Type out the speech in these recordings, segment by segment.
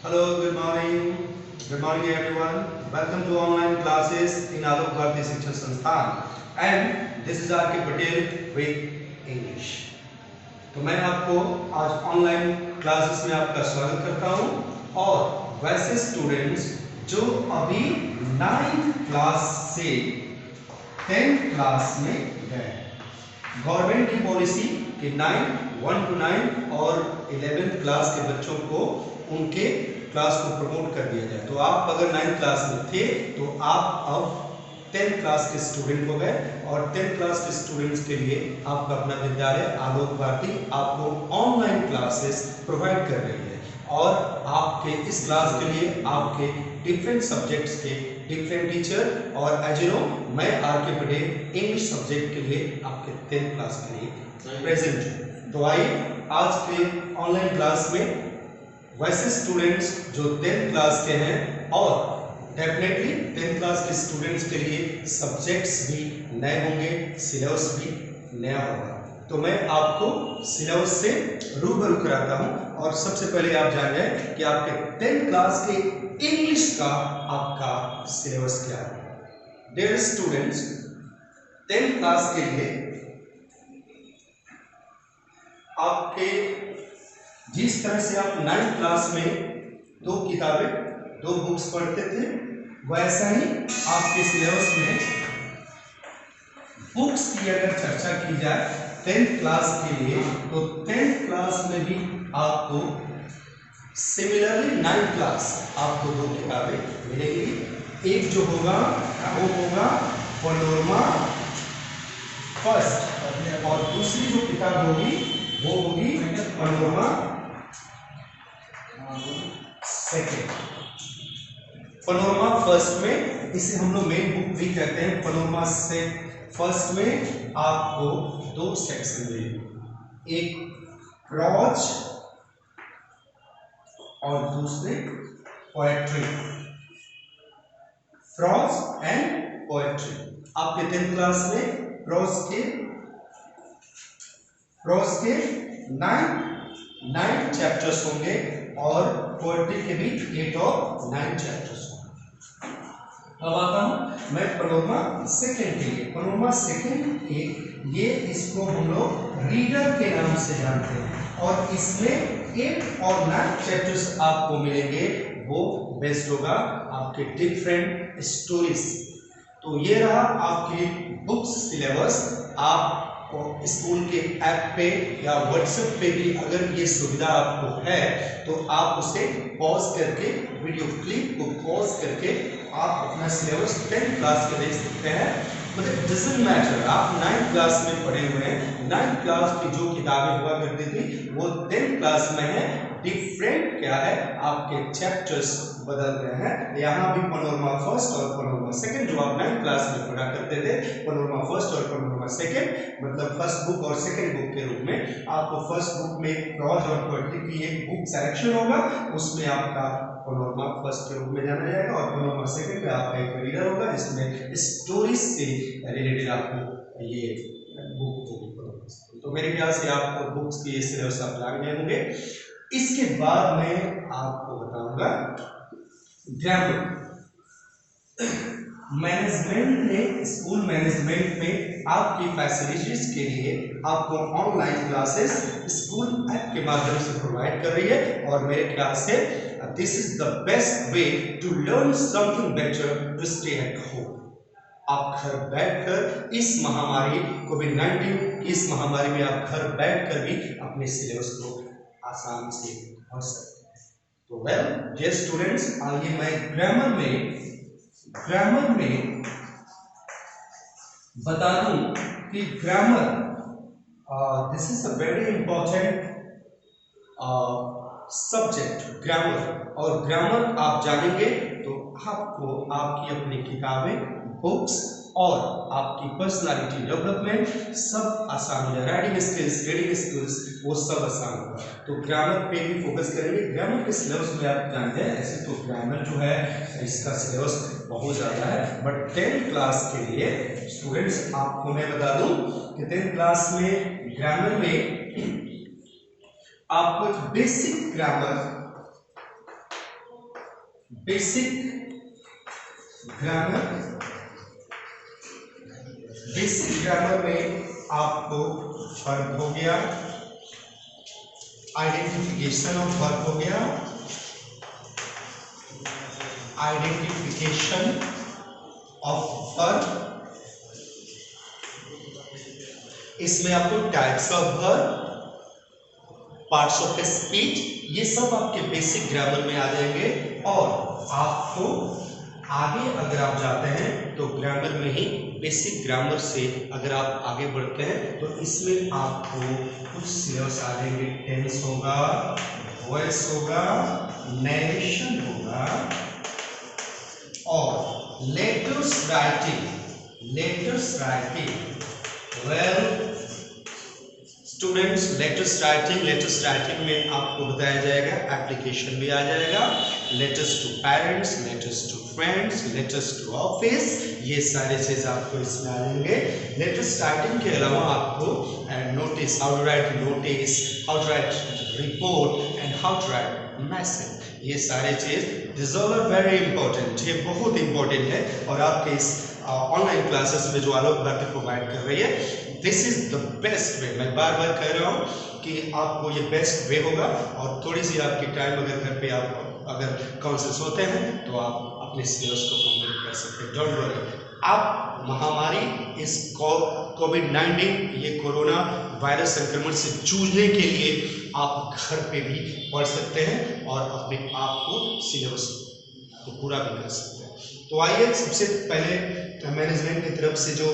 Hello, good morning. Good morning, everyone. Welcome to online classes in Alok Bharti Shiksha Sansthan. And this is R.K. Patel with English. तो मैं आपको आज online classes में आपका स्वागत करता हूं और वैसे स्टूडेंट्स जो अभी 9th क्लास से 10th क्लास में गए, गवर्नमेंट की पॉलिसी कि 1 to 9 और 11th क्लास के बच्चों को उनके क्लास को प्रमोट कर दिया जाए। तो आप अगर 9th क्लास में थे तो आप अब 10th क्लास के स्टूडेंट हो गए और 10th क्लास के स्टूडेंट्स के लिए आपका अपना विद्यालय आलोक भारती आपको ऑनलाइन क्लासेस प्रोवाइड कर रही है और आपके इस क्लास के लिए आपके डिफरेंट सब्जेक्ट्स के डिफरेंट टीचर और एज यू नो मैं आर.के. पटेल इंग्लिश सब्जेक्ट के लिए आपके 10th क्लास के लिए प्रेजेंट हूँ। तो आइए आज के ऑनलाइन क्लास में वैसे स्टूडेंट्स जो 10th क्लास के हैं और डेफिनेटली 10th क्लास के स्टूडेंट्स के लिए सब्जेक्ट्स भी नए होंगे, सिलेबस भी नया होगा। तो मैं आपको सिलेबस से रूबरू कराता हूं और सबसे पहले आप जान जाएं कि आपके 10th क्लास के इंग्लिश का आपका सिलेबस क्या है। डियर स्टूडेंट्स, 10th क्लास के लिए आपके जिस तरह से आप 9th क्लास में 2 किताबें 2 बुक्स पढ़ते थे वैसा ही आपके सिलेबस में बुक्स की अगर चर्चा की जाए 10th क्लास के लिए तो 10th क्लास में भी आपको सिमिलरली 9th क्लास आपको 2 किताबें मिलेगी। एक जो होगा वो होगा पैनोरमा फर्स्ट और दूसरी जो किताब होगी वो होगी पैनोरमा सेकेंड। पैनोरमा फर्स्ट में इसे हम लोग मेन बुक भी कहते हैं। पैनोरमा से फर्स्ट में आपको 2 सेक्शन मिलेंगे, एक प्रोज और दूसरे पोएट्री, प्रोज एंड पोएट्री। आपके 10th क्लास में प्रोज के 9 चैप्टर्स होंगे और पोएट्री के भी 8 और 9 चैप्टर्स होंगे। अब आता हूं मैं पैनोरमा सेकेंड के लिए। पैनोरमा सेकेंड ये इसको हम लोग रीडर के नाम से जानते हैं और इसमें 8 और 9 चैप्टर्स आपको मिलेंगे। वो बेस्ड होगा आपके डिफरेंट स्टोरीज। तो ये रहा आपकी बुक्स सिलेबस। आप स्कूल के ऐप पे या व्हाट्सएप पे भी अगर ये सुविधा आपको है तो आप उसे पॉज करके वीडियो क्लिप को पॉज करके आप अपना सिलेबस 10th क्लास का देख सकते हैं। मतलब डजंट मैटर आप 9th क्लास में पढ़े हुए हैं, 9th क्लास की जो किताबें हुआ करती थी वो 10th क्लास में है। डिफरेंट क्या है, आपके चैप्टर्स बदल गए हैं। यहाँ भी पैनोरमा फर्स्ट और पैनोरमा सेकेंड जो आप 9th क्लास में पढ़ा करते थे, पैनोरमा फर्स्ट और पैनोरमा सेकेंड मतलब फर्स्ट बुक और सेकेंड बुक के रूप में आपको फर्स्ट बुक में प्रोज और पोएट्री की एक बुक सिलेक्शन होगा, उसमें आपका पैनोरमा फर्स्ट के रूप में जाना जाएगा और पैनोरमा सेकेंड में आपका एक रीडर होगा जिसमें स्टोरीज से रिलेटेड आपको ये बुक होगी। तो मेरे ख्याल से आपको बुक्स की सिलेबस आप जान गए होंगे। इसके बाद मैं आपको बताऊंगा ग्रामर मैनेजमेंट ने स्कूल मैनेजमेंट में आपकी फैसिलिटीज के लिए आपको ऑनलाइन क्लासेस स्कूल ऐप के माध्यम से प्रोवाइड कर रही है और मेरे ख्याल से this is the best way to learn something better to stay at home. आप घर बैठकर इस महामारी कोविड-19 इस महामारी में आप घर बैठकर भी अपने सिलेबस को आसानी से पढ़ सकते हैं। तो वेल डियर स्टूडेंट्स, आइए मैं ग्रामर में बता दूं कि grammar this is a very important subject grammar. और ग्रामर आप जानेंगे तो आपको आपकी अपनी किताबें, बुक्स और आपकी पर्सनालिटी डेवलपमेंट सब आसान हो जाए। राइटिंग स्किल्स, रीडिंग स्किल्स वो सब आसान होगा। तो ग्रामर पे भी फोकस करेंगे। ग्रामर के सिलेबस में आप जानते हैं ऐसे तो ग्रामर जो है इसका सिलेबस बहुत ज़्यादा है, बट 10th क्लास के लिए स्टूडेंट्स आपको मैं बता दूं कि 10th क्लास में ग्रामर में आपको basic grammar basic grammar. Basic grammar में आपको वर्ब हो गया, आइडेंटिफिकेशन ऑफ वर्ब हो गया, आइडेंटिफिकेशन ऑफ वर्ब, इसमें आपको types of verb, parts of speech, ये सब आपके बेसिक ग्रामर में आ जाएंगे। और आपको आगे अगर आप जाते हैं तो ग्रामर में ही बेसिक ग्रामर से अगर आप आगे बढ़ते हैं तो इसमें आपको कुछ सिलेबस आ जाएंगे। टेंस होगा, वॉइस होगा, नरेशन होगा और letters writing. Letters writing well students, letters writing में आपको बताया जाएगा, एप्लीकेशन भी आ जाएगा, letters to parents, letters to friends, letters to office, ये सारे चीज आपको इसमें आ जाएंगे। लेटर्स राइटिंग के अलावा आपको notice, how to write notice, how to write report and how to write message, ये सारे चीज this all are very important, ये बहुत इंपॉर्टेंट है। और आपके इस ऑनलाइन क्लासेस में जो आलोक भारती प्रोवाइड कर रही है, दिस इज द बेस्ट वे। मैं बार बार कह रहा हूँ कि आपको ये बेस्ट वे होगा। और थोड़ी सी आपकी टाइम अगर घर पे आप अगर कॉन्शियस होते हैं तो आप अपने सिलेबस को कंप्लीट कर सकते हैं। डोंट वरी, आप महामारी इस कोविड-19 ये कोरोना वायरस संक्रमण से जूझने के लिए आप घर पे भी पढ़ सकते हैं और अपने आप को सिलेबस को पूरा भी कर सकते हैं। तो आइए, सबसे पहले मैनेजमेंट की तरफ से जो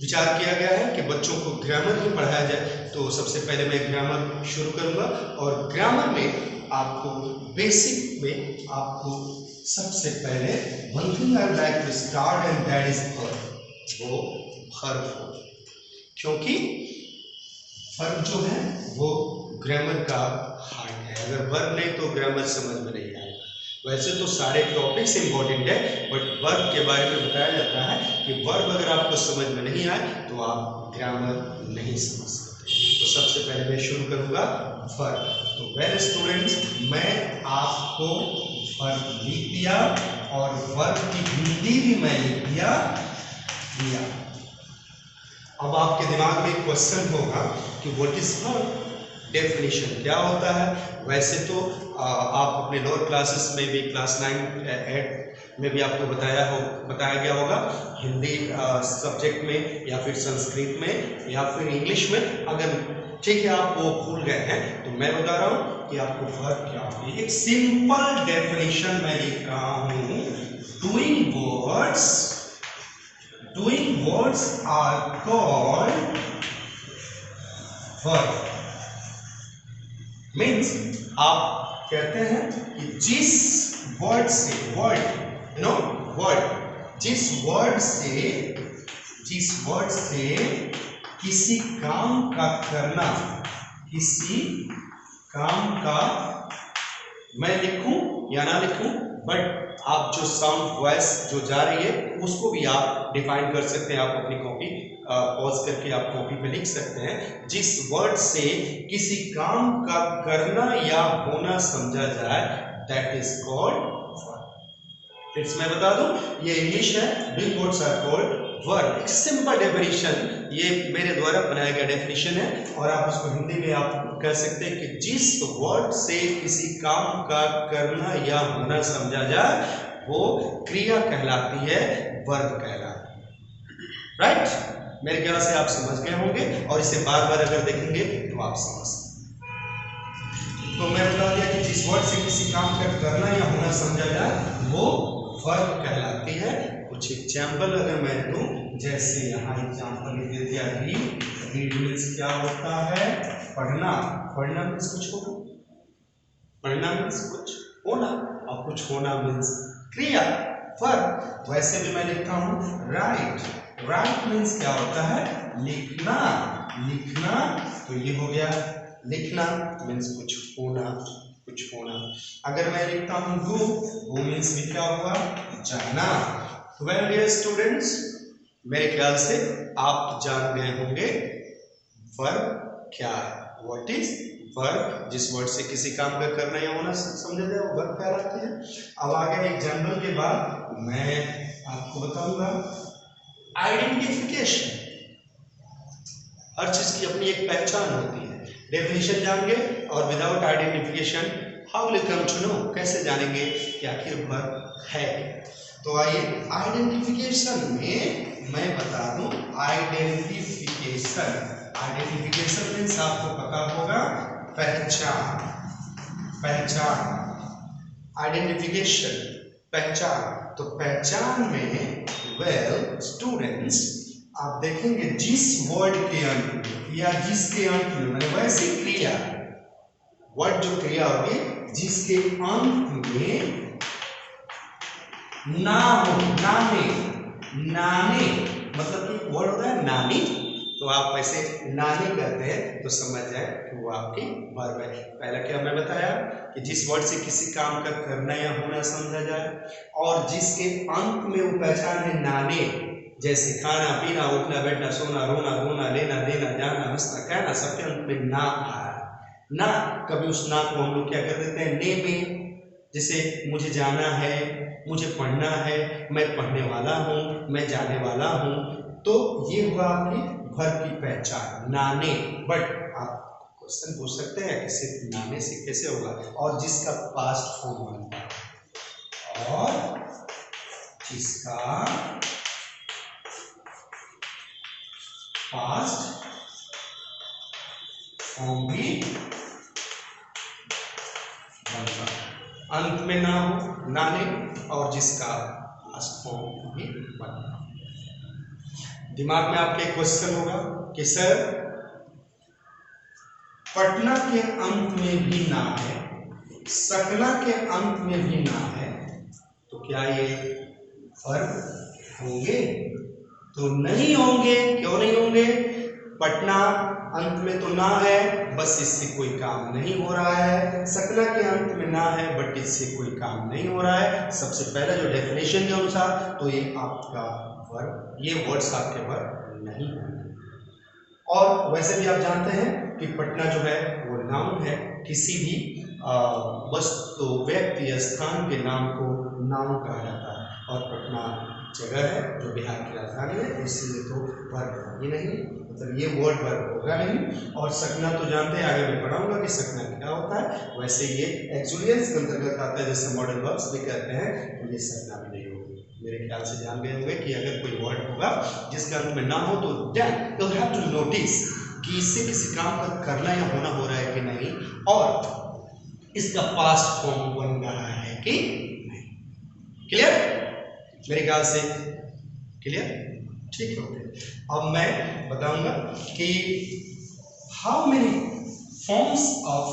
विचार किया गया है कि बच्चों को ग्रामर ही पढ़ाया जाए, तो सबसे पहले मैं ग्रामर शुरू करूंगा। और ग्रामर में आपको बेसिक में आपको सबसे पहले one thing I would like to start and that is verb. वो वर्ब, क्योंकि वर्ब जो है वो ग्रामर का हार्ट है। अगर वर्ब नहीं तो ग्रामर समझ में नहीं आएगा। वैसे तो सारे टॉपिक्स इंपॉर्टेंट है, बट वर्ब के बारे में बताया जाता है कि वर्ब अगर आपको समझ में नहीं आए तो आप ग्रामर नहीं समझ सकते। तो सबसे पहले मैं शुरू करूंगा वर्ब। तो वेल स्टूडेंट्स, मैं आपको वर्ब लिख दिया और वर्ब की हिंदी भी मैं लिख दिया। अब आपके दिमाग में एक क्वेश्चन होगा कि व्हाट इज वर्ब, डेफिनेशन क्या होता है। वैसे तो आप अपने लोअर क्लासेस में भी क्लास 9, 8 में भी आपको बताया गया होगा, हिंदी सब्जेक्ट में या फिर संस्कृत में या फिर इंग्लिश में। अगर ठीक है आप वो भूल गए हैं तो मैं बता रहा हूँ कि आपको वर्ब क्या होती है। एक सिंपल डेफिनेशन मैं लिख रहा हूँ। Doing words are called verb. Means आप कहते हैं कि जिस वर्ड से किसी काम का करना, किसी काम का, मैं लिखूं या ना लिखूं, बट आप जो साउंड वॉइस जो जा रही है उसको भी आप डिफाइन कर सकते हैं। आप अपनी कॉपी पॉज करके आप कॉपी पे लिख सकते हैं। जिस वर्ड से किसी काम का करना या होना समझा जाए, that is called verb. It's, मैं बता दूं, ये इंग्लिश है, doing words are called verb. एक सिंपल डेफिनेशन, ये मेरे द्वारा बनाया गया डेफिनेशन है और आप उसको हिंदी में आप कह सकते हैं कि जिस वर्ड से किसी काम का करना या होना समझा जाए वो क्रिया कहलाती है, वर्ब कहलाती है। राइट? मेरे ख्याल से आप समझ गए होंगे और इसे बार बार अगर देखेंगे तो आप समझ सकते। तो मैं बता दिया कि जिस वर्ड से किसी काम का करना या होना समझा जाए वो वर्ब कहलाती है। कुछ एग्जाम्पल अगर मैं दूं, जैसे यहाँ एग्जाम्पल दे दिया, रीड मीन्स क्या होता है, पढ़ना। पढ़ना मीन्स कुछ होना, पढ़ना मीन्स कुछ होना, और कुछ होना मीन्स क्रिया, वर्ब। वैसे भी मैं लिखता हूँ राइट मीन्स क्या होता है, लिखना। तो ये हो गया लिखना मीन्स कुछ होना। अगर मैं लिखता हूँ गो मीन्स भी क्या हुआ, जाना। वेल डियर स्टूडेंट्स, मेरे ख्याल से आप जान गए होंगे वर्ब क्या है, व्हाट इज वर्ब, जिस वर्ड से किसी काम का करना या होना समझा जाए वो वर्ब कहलाते हैं। अब आगे एग्जाम्पल के बाद मैं आपको बताऊंगा आइडेंटिफिकेशन। हर चीज की अपनी एक पहचान होती है। डेफिनेशन जानेंगे और without identification how will come to know, कैसे जानेंगे कि आखिर वर्ब है। तो आइए आइडेंटिफिकेशन में मैं बता दूं, आइडेंटिफिकेशन मीन्स आपको पता होगा पहचान, आइडेंटिफिकेशन पहचान। तो पहचान में वेल स्टूडेंट्स आप देखेंगे जिस वर्ड के अंत या जिसके अंत में, मैंने वैसी क्रिया, वर्ड जो क्रिया होगी जिसके अंत में ना हो, नाने मतलब कि वर्ड होता है नानी, तो आप ऐसे नानी कहते हैं तो समझ जाए कि वो आपकी वर्ब है। पहला क्या मैं बताया कि जिस वर्ड से किसी काम का करना या होना समझा जाए और जिसके अंत में वो पहचान है नाने, जैसे खाना पीना उठना बैठना सोना रोना धोना लेना देना जाना हंसना कहना, सबके अंत में ना आया। ना कभी उस ना को हम लोग क्या कर देते हैं ने में, जैसे मुझे जाना है, मुझे पढ़ना है, मैं पढ़ने वाला हूँ, मैं जाने वाला हूँ, तो ये हुआ आपकी वर्ब की पहचान नाने। बट आप क्वेश्चन पूछ सकते हैं कि सिर्फ नाने से कैसे होगा, और जिसका पास्ट फॉर्म बनता है और जिसका पास्ट फॉर्म भी बनता है, अंत में ना हो नाने और जिसका पास्ट फॉर्म भी बनता है। दिमाग में आपके क्वेश्चन होगा कि सर पटना के अंत में भी ना है, सकला के अंत में भी ना है, तो क्या ये वर्ब होंगे? तो नहीं होंगे। क्यों नहीं होंगे? पटना अंत में तो ना है, बस इससे कोई काम नहीं हो रहा है। सकला के अंत में ना है बट इससे कोई काम नहीं हो रहा है। सबसे पहले जो डेफिनेशन के अनुसार तो ये आपका वर्ब, ये वर्ड्स आपके वर्ब नहीं होंगे। और वैसे भी आप जानते हैं कि पटना जो है वो नाउन है, किसी भी वस्तु व्यक्ति या स्थान के नाम को नाउन कहा जाता है, और पटना जगह है जो बिहार की राजधानी है, इसलिए तो वर्ब ही नहीं, मतलब ये वर्ड वर्ब होगा नहीं। और सकना तो जानते हैं, आगे मैं पढ़ाऊंगा कि सकना क्या होता है। वैसे ये एक्सुलियंस के अंतर्गत आता है, जैसे मॉडल वर्ब्स भी कहते हैं, तो ये सकना भी नहीं होगी। मेरे ख्याल से जान गए होंगे कि अगर कोई वर्ड होगा जिसके अंत में ना हो तो then you have to notice कि इससे किसी काम का करना या होना हो रहा है कि नहीं, और इसका पास्ट फॉर्म बन रहा है कि नहीं। क्लियर? मेरे ख्याल से क्लियर, ठीक है। अब मैं बताऊंगा कि how many forms of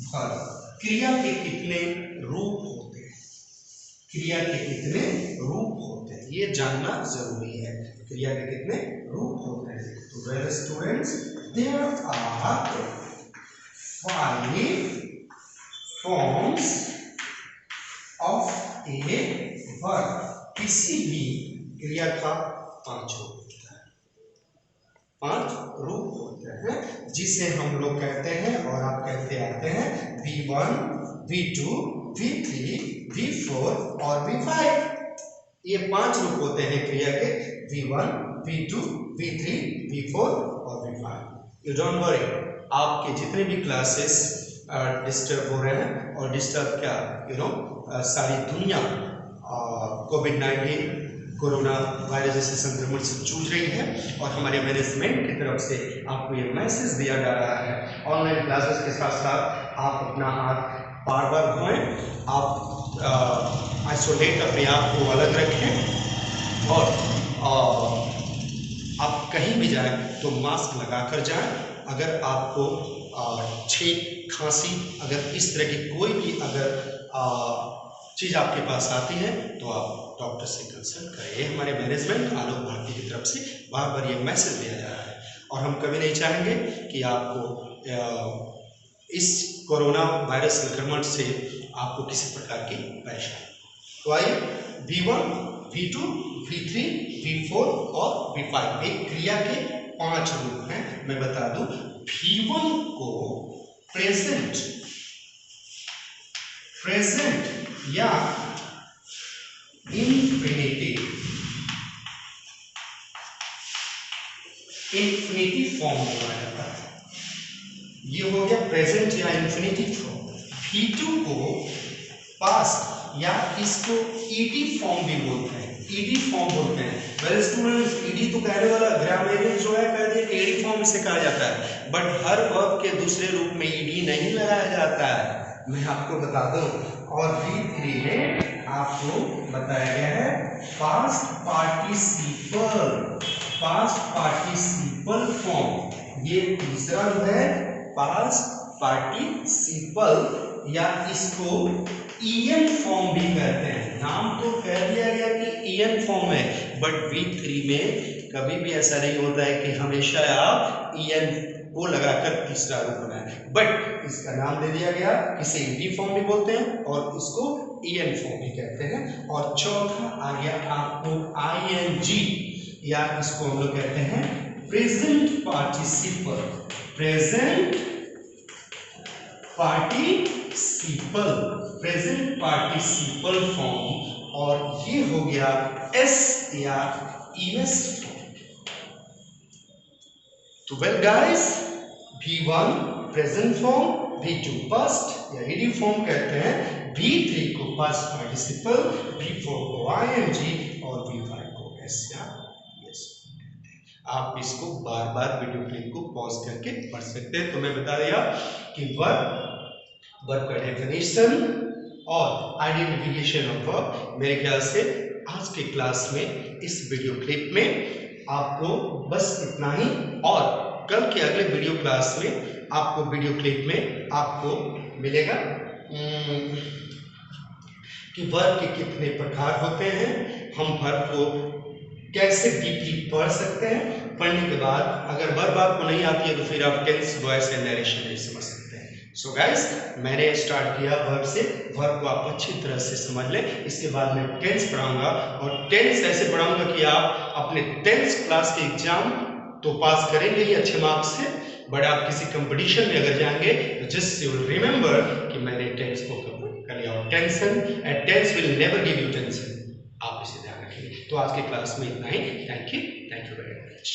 verb, क्रिया के कितने रूप होते हैं, क्रिया के कितने रूप होते हैं ये जानना जरूरी है। क्रिया के कितने रूप होते हैं? तो well students, there are 5 forms of a verb. किसी भी क्रिया का 5 रूप होता है, 5 रूप होते हैं, जिसे हम लोग कहते हैं और आप कहते आते हैं V1, V2, V3, V4 और V5। ये 5 रूप होते हैं क्रिया के, V1, V2, V3, V4 और V5। यू डोंट वरी, आपके जितने भी क्लासेस डिस्टर्ब हो रहे हैं, और डिस्टर्ब क्या, सारी दुनिया कोविड-19 कोरोना वायरस जैसे संक्रमण से जूझ रही है, और हमारे मैनेजमेंट की तरफ से आपको ये मैसेज दिया जा रहा है, ऑनलाइन क्लासेस के साथ साथ आप अपना हाथ बार बार धोएं, आप आइसोलेट अपने आप को अलग रखें, और आप कहीं भी जाएं तो मास्क लगाकर जाएं। अगर आपको छींक खांसी, अगर इस तरह की कोई भी अगर चीज़ आपके पास आती है तो आप डॉक्टर से कंसल्ट करें। ये हमारे मैनेजमेंट आलोक भारती की तरफ से बार बार ये मैसेज दिया जा रहा है, और हम कभी नहीं चाहेंगे कि आपको इस कोरोना वायरस संक्रमण से आपको किसी प्रकार की परेशानी। तो आइए V1, V2, V3, V4 और V5 एक क्रिया के 5 रूप हैं। मैं बता दूं, V1 को प्रेजेंट, प्रेजेंट या इंफिनिटिव, इंफिनिटिव फॉर्म बनाया जाता है। ये हो गया प्रेजेंट या इंफिनिटिव फॉर्म। V2 को पास्ट या इसको ईडी फॉर्म भी बोलते हैं, ईडी फॉर्म बोलते हैं। वेल स्टूडेंट्स, ईडी तो कहने वाला ग्रामरियन जो है कह दिया कि ईडी फॉर्म इसे कहा जाता है, बट हर वर्ब के दूसरे रूप में ईडी नहीं लगाया जाता है, मैं आपको बता दूं। और V3 में आपको बताया गया है past participle, past participle form. ये तीसरा जो है पास्ट पार्टिसिपल या इसको ईएन फॉर्म भी कहते हैं। नाम तो कह दिया गया कि ईएन फॉर्म है, बट V3 में कभी भी ऐसा नहीं होता है कि हमेशा आप ईएन को लगाकर तीसरा रूप बनाए, बट इसका नाम दे दिया गया, इसे ईडी फॉर्म भी बोलते हैं और इसको ईएन फॉर्म भी कहते हैं। और चौथा आ गया आपको आईएनजी या इसको हम लोग कहते हैं present participle, present participle, present participle form. और ये हो गया एस या ईएस फॉर्म। तो well guys, V1 present form, V2 past या ईडी फॉर्म कहते हैं, V3 को पास्ट पार्टिसिपल, V4 को आईएनजी और V5 को एस या ईएस। आप इसको बार बार वीडियो क्लिप को पॉज करके पढ़ सकते हैं। तो मैं बता दिया कि वर्ब का डेफिनेशन और आइडेंटिफिकेशन ऑफ वर्ब। मेरे ख्याल से आज के क्लास में इस वीडियो क्लिप में आपको बस इतना ही, और कल के अगले वीडियो क्लास में आपको वीडियो क्लिप में आपको मिलेगा कि वर्ब के कितने प्रकार होते हैं, हम वर्ब को कैसे डीपली पढ़ सकते हैं। पढ़ने के बाद अगर वर्ब आपको नहीं आती है तो फिर आप टेंस, वॉइस एंड नरेशन नहीं समझ सकते हैं। सो गाइस, मैंने स्टार्ट किया वर्ब से, वर्ब को आप अच्छी तरह से समझ लें। इसके बाद मैं टेंस पढ़ाऊंगा, और टेंस ऐसे पढ़ाऊंगा कि आप अपने 10th क्लास के एग्जाम तो पास करेंगे ही अच्छे मार्क्स से, बट आप किसी कंपटीशन में अगर जाएंगे तो जस्ट यू विल रिमेंबर कि मैंने टेंस को कवर कर लिया। और tension and tense will never give you tension, आप इसे ध्यान रखिए। तो आज के क्लास में इतना ही। Thank you very much.